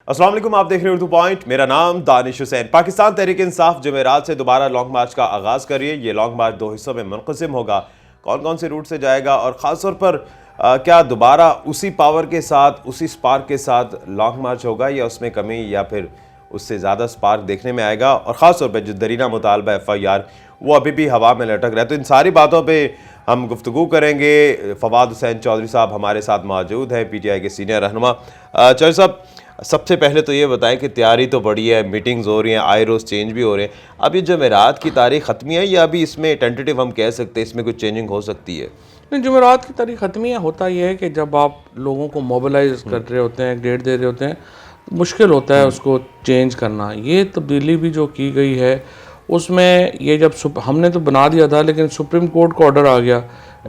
अस्सलाम वालेकुम, आप देख रहे हैं उर्दू पॉइंट। मेरा नाम दानिश हुसैन। पाकिस्तान तहरीक इंसाफ जुमेरात से दोबारा लॉन्ग मार्च का आगाज़ कर रही है। ये लॉन्ग मार्च दो हिस्सों में मुनक़सिम होगा। कौन कौन से रूट से जाएगा और ख़ास तौर पर क्या दोबारा उसी पावर के साथ, उसी स्पार्क के साथ लॉन्ग मार्च होगा या उसमें कमी या फिर उससे ज़्यादा स्पार्क देखने में आएगा। और ख़ास तौर पर जो दरीना मुतालबा FIR वो अभी भी हवा में लटक रहा है। तो इन सारी बातों पर हम गुफ्तगू करेंगे। फवाद हुसैन चौधरी साहब हमारे साथ मौजूद हैं, PTI के सीनियर रहनुमा। चौधरी साहब, सबसे पहले तो ये बताएं कि तैयारी तो बड़ी है, मीटिंग्स हो रही हैं, आए रोज़ चेंज भी हो रहे हैं। अब ये जुमेरात की तारीख ख़त्मी है या अभी इसमें टेंटेटिव हम कह सकते हैं इसमें कुछ चेंजिंग हो सकती है? नहीं, जुमेरात की तारीख ख़त्मी है। होता यह है कि जब आप लोगों को मोबिलाइज कर रहे होते हैं, डेट दे रहे होते हैं, मुश्किल होता है उसको चेंज करना। ये तब्दीली भी जो की गई है उसमें ये जब हमने तो बना दिया था, लेकिन सुप्रीम कोर्ट का ऑर्डर आ गया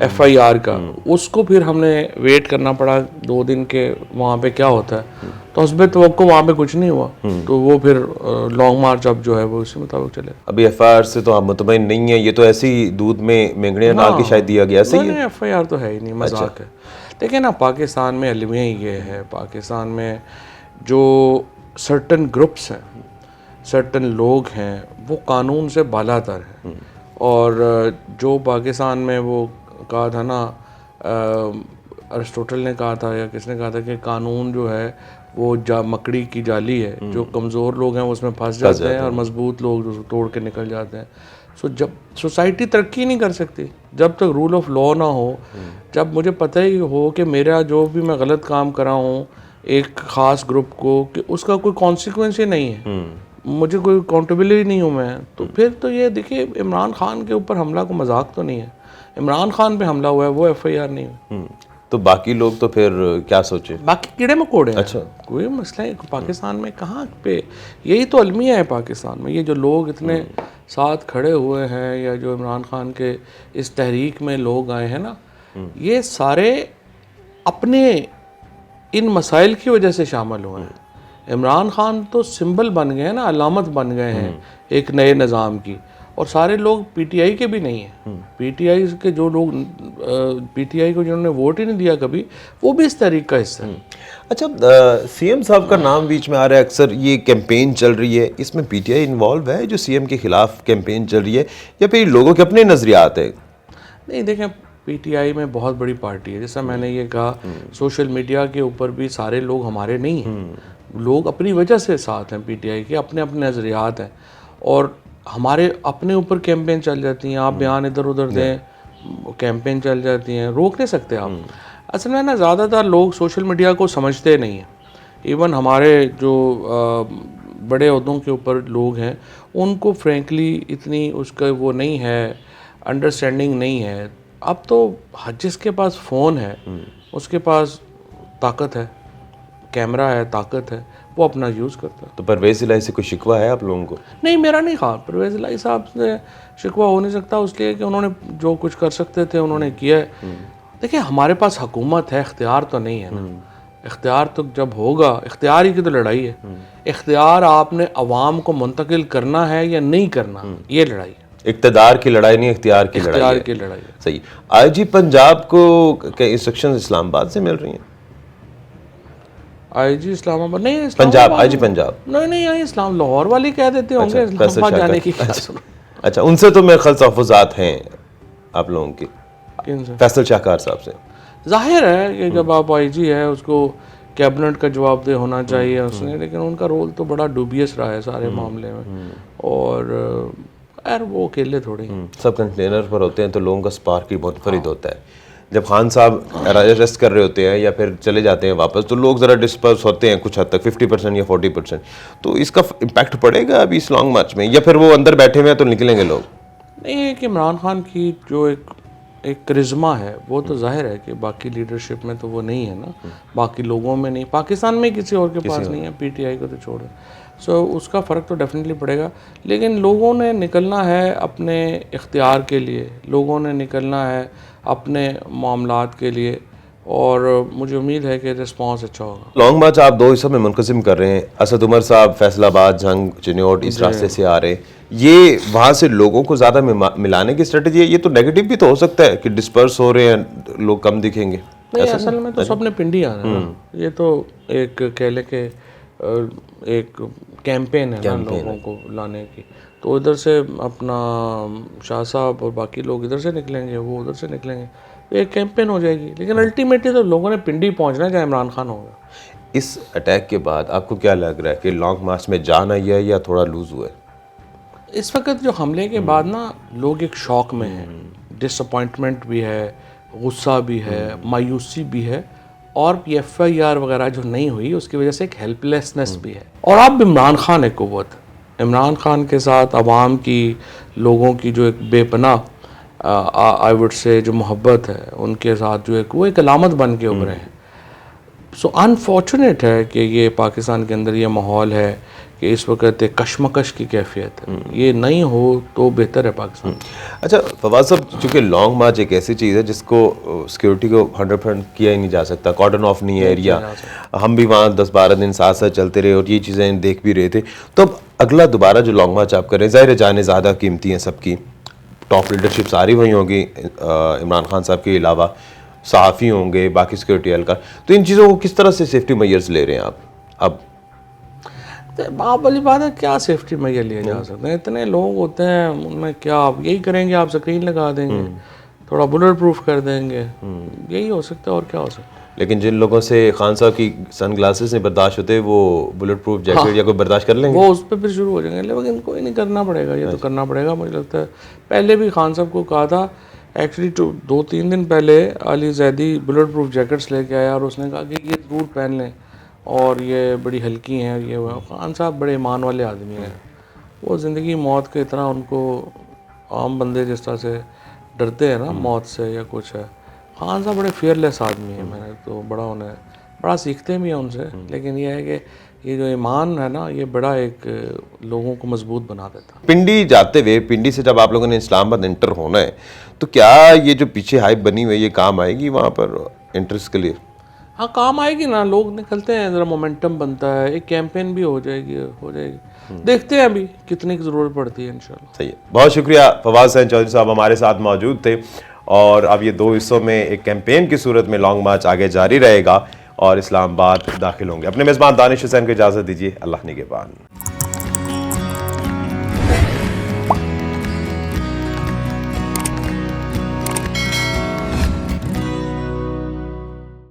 FIR का, उसको फिर हमने वेट करना पड़ा 2 दिन के। वहाँ पे क्या होता है तो हस्बे तवक्को वहाँ पे कुछ नहीं हुआ, तो वो फिर लॉन्ग मार्च अब जो है वो उसी मुताबिक चले। अभी FIR से तो आप मुतमईन नहीं है? ये तो ऐसे ही दूध में मेंगड़ियाँ डाल के शायद दिया गया, सही है? FIR तो है ही नहीं, मजाक है। देखिए ना, पाकिस्तान में अलमिया ये है, पाकिस्तान में जो सर्टन ग्रुप्स हैं, सर्टन लोग हैं, वो कानून से बालातर हैं। और जो पाकिस्तान में वो कहा था ना, अरिस्टोटल ने कहा था या किसने कहा था कि कानून जो है वो मकड़ी की जाली है, जो कमज़ोर लोग हैं वो उसमें फंस जाते हैं और मजबूत लोग जो तोड़ के निकल जाते हैं। सो जब सोसाइटी तरक्की नहीं कर सकती जब तक रूल ऑफ लॉ ना हो, जब मुझे पता ही हो कि मेरा जो भी मैं गलत काम कर रहा हूँ एक ख़ास ग्रुप को, कि उसका कोई कॉन्सिक्वेंस ही नहीं है, मुझे कोई अकाउंटेबिलिटी नहीं हूँ मैं, तो फिर तो ये देखिए, इमरान खान के ऊपर हमला को मजाक तो नहीं है। इमरान खान पे हमला हुआ है, वो FIR नहीं हुई। तो बाकी लोग तो फिर क्या सोचे? बाकी कीड़े मकोड़े हैं। अच्छा, कोई मसला है पाकिस्तान में कहाँ पे? यही तो अलमिया है पाकिस्तान में। ये जो लोग इतने साथ खड़े हुए हैं, या जो इमरान खान के इस तहरीक में लोग आए हैं ना, ये सारे अपने इन मसाइल की वजह से शामिल हुए हैं। इमरान खान तो सिंबल बन गए हैं ना, अलामत बन गए हैं एक नए निज़ाम की। और सारे लोग PTI के भी नहीं हैं। PTI के जो लोग PTI को जिन्होंने वोट ही नहीं दिया कभी, वो भी इस तहरीक का हिस्सा है। अच्छा, CM साहब का नाम बीच में आ रहा है अक्सर। ये कैंपेन चल रही है, इसमें PTI इन्वॉल्व है जो CM के खिलाफ कैंपेन चल रही है, या फिर लोगों के अपने नज़रियात है? नहीं, देखें, PTI में बहुत बड़ी पार्टी है। जैसा मैंने ये कहा, सोशल मीडिया के ऊपर भी सारे लोग हमारे नहीं हैं। लोग अपनी वजह से साथ हैं PTI के, अपने अपने नज़रियात हैं, और हमारे अपने ऊपर कैंपेन चल जाती हैं। आप बयान इधर उधर दें, कैंपेन चल जाती हैं, रोक नहीं सकते आप। असल में ना, ज़्यादातर लोग सोशल मीडिया को समझते नहीं हैं। इवन हमारे जो बड़े ओहदों के ऊपर लोग हैं, उनको फ्रेंकली इतनी उसका वो नहीं है, अंडरस्टैंडिंग नहीं है। अब तो जिसके पास फ़ोन है उसके पास ताकत है, कैमरा है, ताकत है, वो अपना यूज़ करता है। तो परवेज़ इलाही से कोई शिकवा है आप लोगों को? नहीं, मेरा नहीं कहा। परवेज़ इलाही साहब से शिकवा हो नहीं सकता, इसलिए कि उन्होंने जो कुछ कर सकते थे उन्होंने किया है। देखिए, हमारे पास हुकूमत है, इख्तियार तो नहीं है ना। इख्तियार तो जब होगा, इख्तियार ही की तो लड़ाई है। इख्तियार आपने अवाम को मुंतकिल करना है या नहीं करना, ये लड़ाई है। इक़्तिदार की लड़ाई नहीं, इख्तियार की लड़ाई है। की लड़ाई है। सही। IG पंजाब को इंस्ट्रक्शंस इस्लामाबाद से मिल रही हैं? IG इस्लामाबाद नहीं, पंजाब, IG पंजाब नहीं, यहाँ इस्लाम लाहौर वाली कह देते होंगे। इस्लामाबाद जाने की अच्छा, उनसे तो मेरे ख्याल तहफ़्फ़ुज़ात हैं आप लोगों की। किनसे? फैसल शाहकार साहब से। जाहिर है कि जब आप IG है, उसको कैबिनेट का जवाबदेह होना चाहिए उसने, लेकिन उनका रोल तो बड़ा डूबियस रहा है सारे मामले में। और यार, वो अकेले थोड़े सब कंटेनर पर होते हैं तो लोगों का स्पार्क ही बहुत फरीद होता है। जब खान साहब अरेस्ट कर रहे होते हैं या फिर चले जाते हैं वापस, तो लोग ज़रा डिस्पर्स होते हैं कुछ हद तक, 50% या 40%। तो इसका इम्पैक्ट पड़ेगा अभी इस लॉन्ग मार्च में, या फिर वो अंदर बैठे हुए हैं तो निकलेंगे लोग? नहीं है कि इमरान खान की जो एक करिश्मा है, वो तो जाहिर है कि बाकी लीडरशिप में तो वो नहीं है ना, बाकी लोगों में नहीं, पाकिस्तान में किसी और के पास नहीं है, PTI को तो छोड़। सो उसका फ़र्क तो डेफिनेटली पड़ेगा। लेकिन लोगों ने निकलना है अपने इख्तियार के लिए, लोगों ने निकलना है अपने मामलात के लिए, और मुझे उम्मीद है कि रिस्पांस अच्छा होगा। लॉन्ग मार्च आप 2 हिस्सों में मुनक़सिम कर रहे हैं। असद उमर साहब फैसलाबाद, जंग, चिन्योट इस रास्ते से आ रहे हैं। ये वहाँ से लोगों को ज़्यादा मिलाने की स्ट्रेटजी है? ये तो नेगेटिव भी तो हो सकता है कि डिस्पर्स हो रहे हैं, लोग कम दिखेंगे। नहीं, असल में तो सबने पिंडी आना है। ये तो एक कह लें कि एक कैंपेन है ना लोगों को लाने की, तो इधर से अपना शाह साहब और बाकी लोग इधर से निकलेंगे, वो उधर से निकलेंगे, तो एक कैंपेन हो जाएगी। लेकिन अल्टीमेटली तो लोगों ने पिंडी पहुंचना है, चाहे इमरान खान होगा। इस अटैक के बाद आपको क्या लग रहा है कि लॉन्ग मार्च में जान आई है या थोड़ा लूज हुआ है? इस वक्त जो हमले के बाद ना लोग एक शॉक में हैं, डिसअपॉइंटमेंट भी है, गुस्सा भी है, मायूसी भी है, और FIR वगैरह जो नहीं हुई उसकी वजह से एक हेल्पलेसनेस भी है। और अब इमरान खान एक कुव्वत, इमरान खान के साथ आवाम की, लोगों की जो एक बेपनाह आई वुड से जो मोहब्बत है, उनके साथ जो एक वो एक अलामत बन के उभरे हैं। सो अनफॉर्चुनेट है कि ये पाकिस्तान के अंदर ये माहौल है कि इस वक्त एक कशमकश की कैफियत है। ये नहीं हो तो बेहतर है पाकिस्तान। अच्छा फवाद साहब, चूँकि लॉन्ग मार्च एक ऐसी चीज़ है जिसको सिक्योरिटी को 100% किया ही नहीं जा सकता, कॉर्डन ऑफ नहीं है एरिया, हम भी वहाँ 10-12 दिन साथ साथ चलते रहे और ये चीज़ें देख भी रहे थे। तो अब अगला दोबारा जो लॉन्ग मार्च आप करें, ज़ाहिर जाने ज़्यादा कीमती हैं सबकी, टॉप लीडरशिप सारी वहीं होगी इमरान खान साहब के अलावा, सहाफ़ी होंगे, बाकी सिक्योरिटी एहलकार, तो इन चीज़ों को किस तरह से सेफ्टी मेजर्स ले रहे हैं आप? अब बाप वाली बात है, क्या सेफ्टी मेजर लिए जा सकते हैं? इतने लोग होते हैं, उनमें क्या आप यही करेंगे, आप स्क्रीन लगा देंगे, थोड़ा बुलेट प्रूफ कर देंगे, यही हो सकता है, और क्या हो सकता है? लेकिन जिन लोगों से खान साहब की सन ग्लासेस नहीं बर्दाश्त होते, वो बुलेट प्रूफ जैकेट या कोई बर्दाश्त कर लेंगे? वो उस पर फिर शुरू हो जाएंगे। लेकिन इनको ही नहीं करना पड़ेगा, ये तो करना पड़ेगा। मुझे लगता है पहले भी खान साहब को कहा था, एक्चुअली 2-3 दिन पहले Ali Zaidi bullet proof jackets लेके आया और उसने कहा कि ये ज़रूर पहन लें और ये बड़ी हल्की हैं, ये वो। खान साहब बड़े ईमान वाले आदमी हैं, वो ज़िंदगी मौत के इतना उनको आम बंदे जिस तरह से डरते हैं ना मौत से या कुछ है, खान साहब बड़े फियरलेस आदमी हैं। मैंने तो बड़ा सीखते भी हैं उनसे। लेकिन ये है कि ये जो ईमान है ना, ये बड़ा एक लोगों को मजबूत बना देता है। पिंडी जाते हुए, पिंडी से जब आप लोगों ने इस्लामाबाद एंटर होना है, तो क्या ये जो पीछे हाइप बनी हुई है ये काम आएगी वहाँ पर एंट्रेंस के लिए? हाँ, काम आएगी ना, लोग निकलते हैं, ज़रा मोमेंटम बनता है, एक कैंपेन भी हो जाएगी। देखते हैं अभी कितनी की ज़रूरत पड़ती है इंशाल्लाह। सही है, बहुत शुक्रिया फवाद हुसैन चौधरी साहब हमारे साथ मौजूद थे। और अब ये 2 हिस्सों में एक कैंपेन की सूरत में लॉन्ग मार्च आगे जारी रहेगा और इस्लामाबाद दाखिल होंगे। अपने मेज़बान दानिश हुसैन को इजाज़त दीजिए, अल्लाह निगहबान।